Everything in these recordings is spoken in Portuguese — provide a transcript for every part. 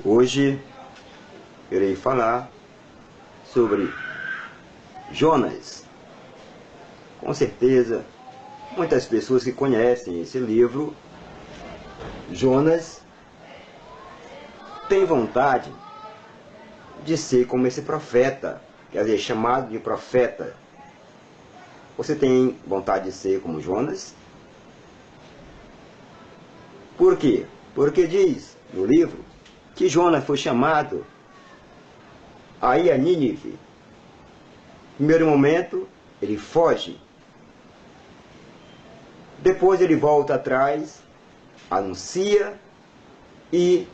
Hoje irei falar sobre Jonas. Com certeza, muitas pessoas que conhecem esse livro, Jonas, têm vontade de ser como esse profeta, quer dizer, chamado de profeta. Você tem vontade de ser como Jonas? Por quê? Porque diz no livro que Jonas foi chamado a ir a Nínive. No primeiro momento, ele foge. Depois ele volta atrás, anuncia e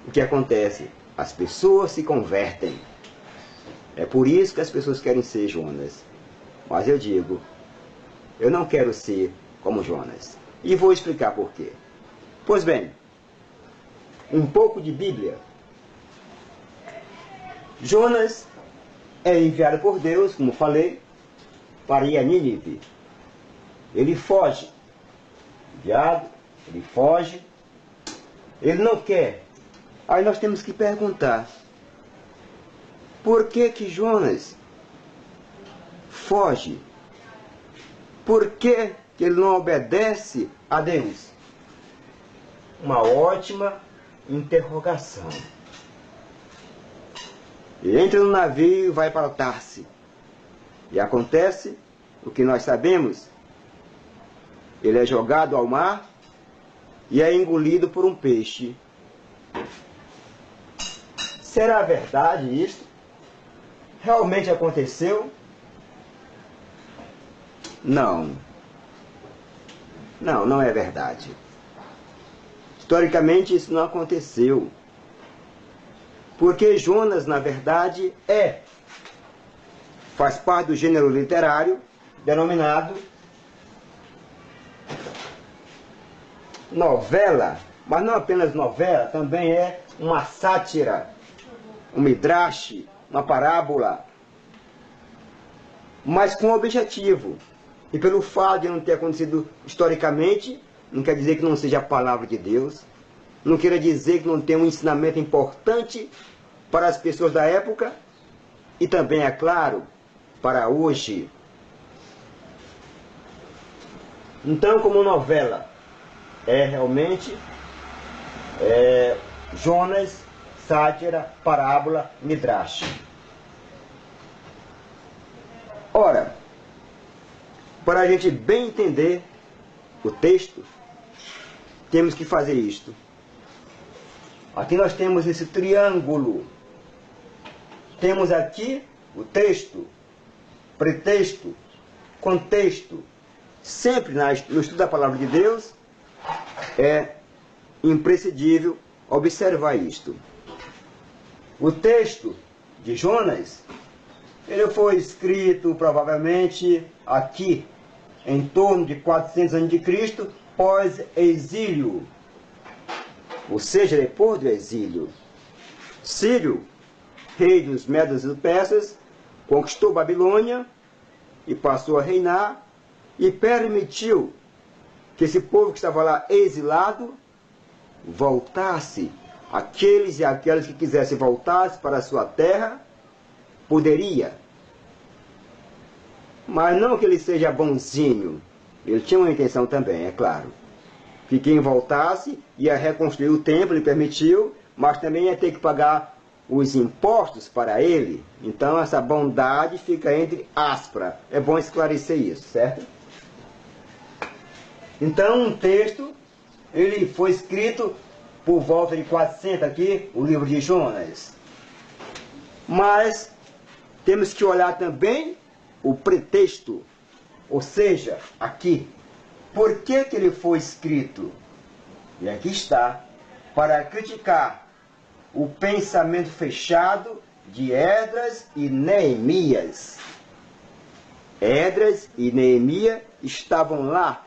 o que acontece? As pessoas se convertem. É por isso que as pessoas querem ser Jonas. Mas eu digo, eu não quero ser como Jonas. E vou explicar por quê. Pois bem, um pouco de Bíblia. Jonas é enviado por Deus, como falei, para ir a Nínive. Ele foge. Enviado, ele foge. Ele não quer. Aí nós temos que perguntar, por que que Jonas foge? Por que que ele não obedece a Deus? Uma ótima interrogação. Ele entra no navio e vai para Tarse. E acontece o que nós sabemos. Ele é jogado ao mar e é engolido por um peixe. Será verdade isso? Realmente aconteceu? Não. Não é verdade. Historicamente isso não aconteceu. Porque Jonas, na verdade, faz parte do gênero literário denominado novela. Mas não apenas novela, também é uma sátira, um midrash, uma parábola. Mas com objetivo. E pelo fato de não ter acontecido historicamente, não quer dizer que não seja a palavra de Deus. Não quer dizer que não tenha um ensinamento importante para as pessoas da época e também, é claro, para hoje. Então, como novela, realmente Jonas, sátira, parábola, midrash. Ora, para a gente bem entender o texto, temos que fazer isto. Aqui nós temos esse triângulo. Temos aqui o texto, pretexto, contexto. Sempre no estudo da palavra de Deus é imprescindível observar isto. O texto de Jonas, ele foi escrito provavelmente aqui, em torno de 400 anos de Cristo, pós-exílio. Ou seja, depois do exílio. Ciro, rei dos Medos e dos Persas, conquistou Babilônia e passou a reinar e permitiu que esse povo que estava lá exilado voltasse. Aqueles e aquelas que quisessem voltar para a sua terra, poderia. Mas não que ele seja bonzinho. Ele tinha uma intenção também, é claro. Que quem voltasse ia reconstruir o templo, ele permitiu, mas também ia ter que pagar os impostos para ele. Então essa bondade fica entre aspas. É bom esclarecer isso, certo? Então um texto, ele foi escrito por volta de 400 aqui, o livro de Jonas. Mas temos que olhar também o pretexto, ou seja, aqui. Por que que ele foi escrito? E aqui está, para criticar o pensamento fechado de Esdras e Neemias. Esdras e Neemias estavam lá,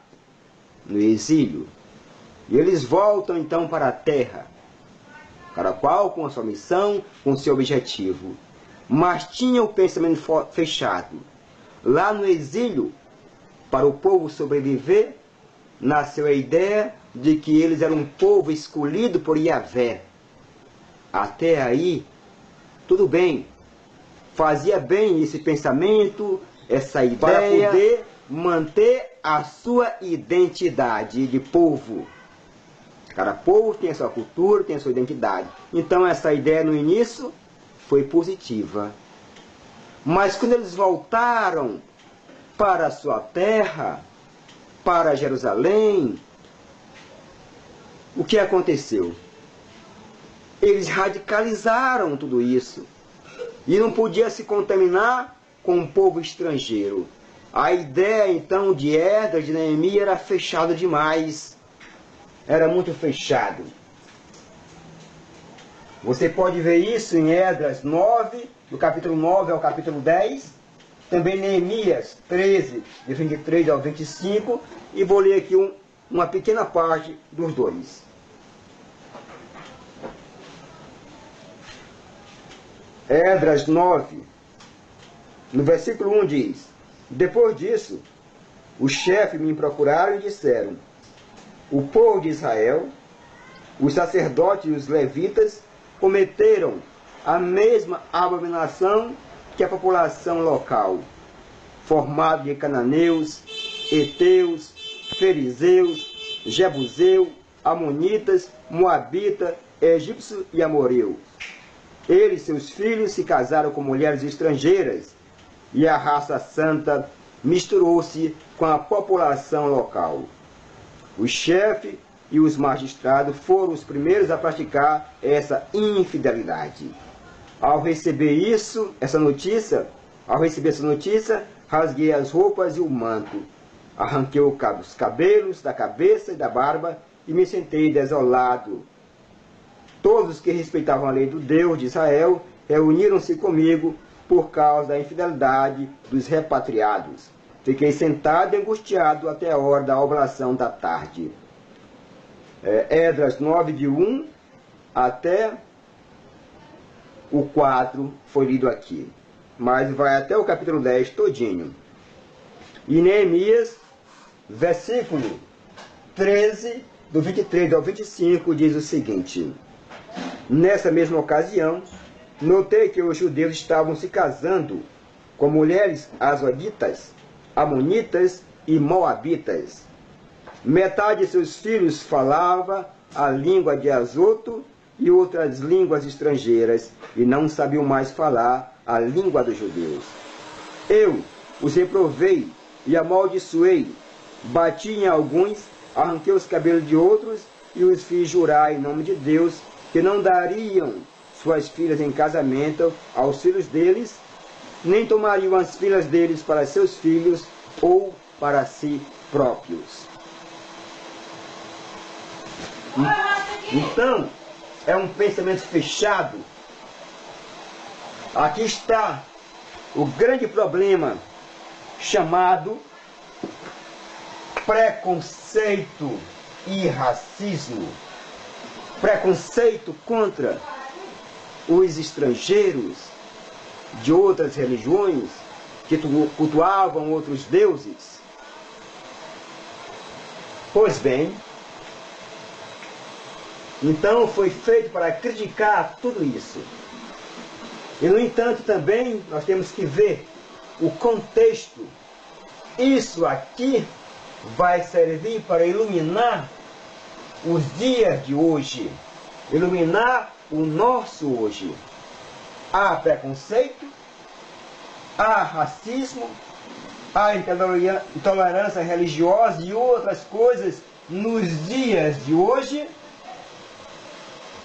no exílio. E eles voltam então para a terra, cada qual com a sua missão, com o seu objetivo. Mas tinham o pensamento fechado. Lá no exílio, para o povo sobreviver, nasceu a ideia de que eles eram um povo escolhido por Yahvé. Até aí, tudo bem. Fazia bem esse pensamento, essa ideia, para poder manter a sua identidade de povo. Cada povo tem a sua cultura, tem a sua identidade. Então essa ideia no início foi positiva. Mas quando eles voltaram para a sua terra, para Jerusalém, o que aconteceu? Eles radicalizaram tudo isso. E não podia se contaminar com o povo estrangeiro. A ideia então de Esdras, de Neemias, era fechada demais. Era muito fechado. Você pode ver isso em Esdras 9, do capítulo 9 ao capítulo 10. Também Neemias 13, de 23 ao 25. E vou ler aqui uma pequena parte dos dois. Esdras 9, no versículo 1 diz: Depois disso, os chefes me procuraram e disseram: O povo de Israel, os sacerdotes e os levitas cometeram a mesma abominação que a população local, formada de cananeus, heteus, fariseus, jebuseus, amonitas, moabitas, egípcios e amoreus. Eles e seus filhos se casaram com mulheres estrangeiras, e a raça santa misturou-se com a população local. Os chefes e os magistrados foram os primeiros a praticar essa infidelidade. Ao receber essa notícia, rasguei as roupas e o manto, arranquei os cabelos da cabeça e da barba e me sentei desolado. Todos os que respeitavam a lei do Deus de Israel reuniram-se comigo por causa da infidelidade dos repatriados. Fiquei sentado e angustiado até a hora da oblação da tarde. Esdras 9, de 1 até o 4 foi lido aqui. Mas vai até o capítulo 10 todinho. E Neemias, versículo 13, do 23 ao 25, diz o seguinte: Nessa mesma ocasião, notei que os judeus estavam se casando com mulheres asoditas, amonitas e moabitas. Metade de seus filhos falava a língua de Azoto e outras línguas estrangeiras, e não sabiam mais falar a língua dos judeus. Eu os reprovei e amaldiçoei, bati em alguns, arranquei os cabelos de outros e os fiz jurar em nome de Deus que não dariam suas filhas em casamento aos filhos deles, nem tomariam as filhas deles para seus filhos ou para si próprios. Então, é um pensamento fechado. Aqui está o grande problema chamado preconceito e racismo. Preconceito contra os estrangeiros de outras religiões que cultuavam outros deuses. Pois bem, então foi feito para criticar tudo isso. E no entanto também nós temos que ver o contexto. Isso aqui vai servir para iluminar os dias de hoje, iluminar o nosso hoje. Há preconceito, há racismo, há intolerância religiosa e outras coisas nos dias de hoje.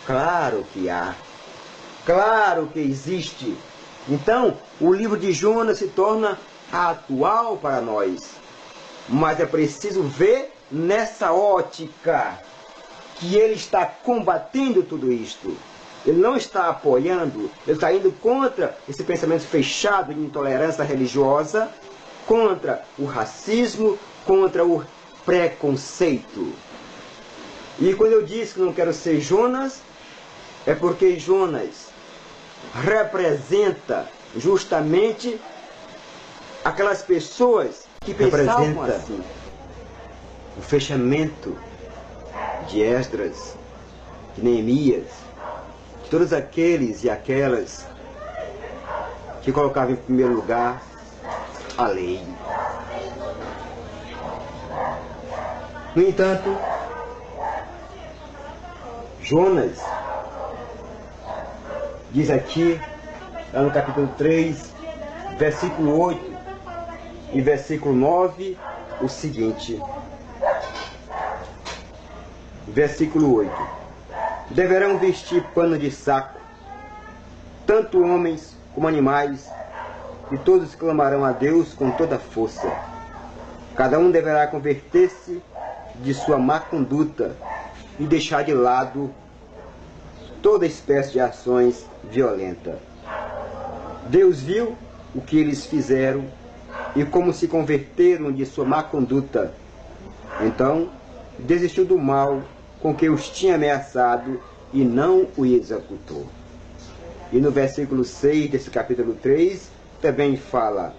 Claro que há, claro que existe. Então, o livro de Jonas se torna atual para nós. Mas é preciso ver nessa ótica que ele está combatendo tudo isto. Ele não está apoiando, ele está indo contra esse pensamento fechado de intolerância religiosa, contra o racismo, contra o preconceito. E quando eu disse que não quero ser Jonas, é porque Jonas representa justamente aquelas pessoas que pensavam assim. O fechamento de Esdras, de Neemias, de todos aqueles e aquelas que colocavam em primeiro lugar a lei. No entanto, Jonas diz aqui, lá no capítulo 3, versículo 8 e versículo 9, o seguinte. Versículo 8. Deverão vestir pano de saco, tanto homens como animais, e todos clamarão a Deus com toda a força. Cada um deverá converter-se de sua má conduta e deixar de lado toda espécie de ações violentas. Deus viu o que eles fizeram e como se converteram de sua má conduta. Então, desistiu do mal com que os tinha ameaçado e não o executou. E no versículo 6 desse capítulo 3, também fala: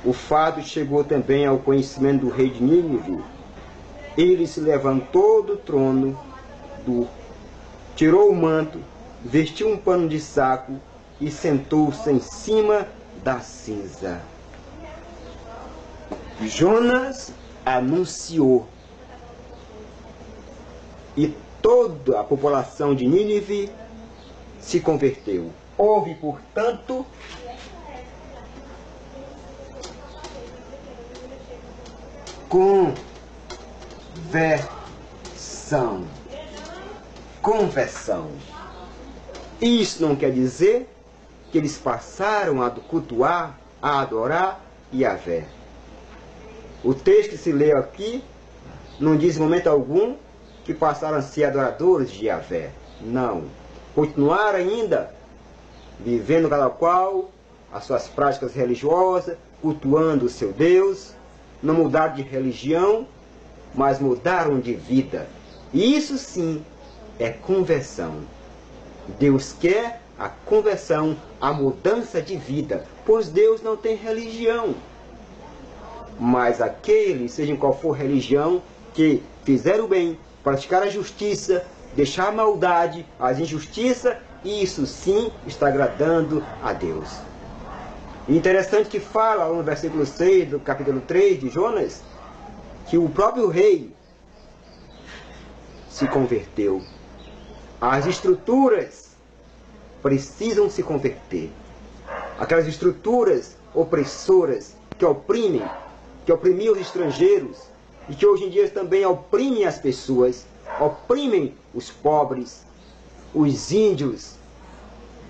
o fato chegou também ao conhecimento do rei de Nínive. Ele se levantou do trono, tirou o manto, vestiu um pano de saco e sentou-se em cima da cinza. Jonas anunciou, e toda a população de Nínive se converteu. Houve, portanto, conversão. Isso não quer dizer que eles passaram a cultuar, a adorar Yahvé. O texto que se leu aqui não diz em momento algum que passaram a ser adoradores de Yahvé. Não. Continuaram ainda vivendo cada qual as suas práticas religiosas, cultuando o seu Deus. Não mudaram de religião, mas mudaram de vida. E isso sim é conversão. Deus quer a conversão, a mudança de vida, pois Deus não tem religião. Mas aqueles, seja em qual for religião, que fizeram o bem, praticaram a justiça, deixar a maldade, as injustiças, isso sim está agradando a Deus. E interessante que fala no versículo 6 do capítulo 3 de Jonas, que o próprio rei se converteu. As estruturas precisam se converter. Aquelas estruturas opressoras que oprimiam os estrangeiros e que hoje em dia também oprimem as pessoas, oprimem os pobres, os índios,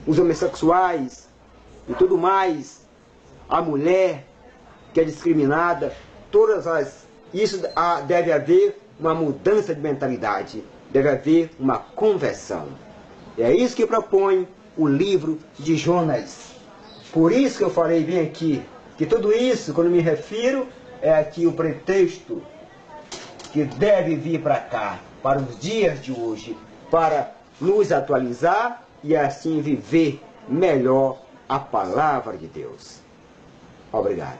os homossexuais e tudo mais, a mulher que é discriminada, isso deve haver uma mudança de mentalidade, deve haver uma conversão. É isso que propõe o livro de Jonas. Por isso que eu falei bem aqui, que tudo isso, quando me refiro, é aqui o pretexto que deve vir para cá, para os dias de hoje, para nos atualizar e assim viver melhor a palavra de Deus. Obrigado.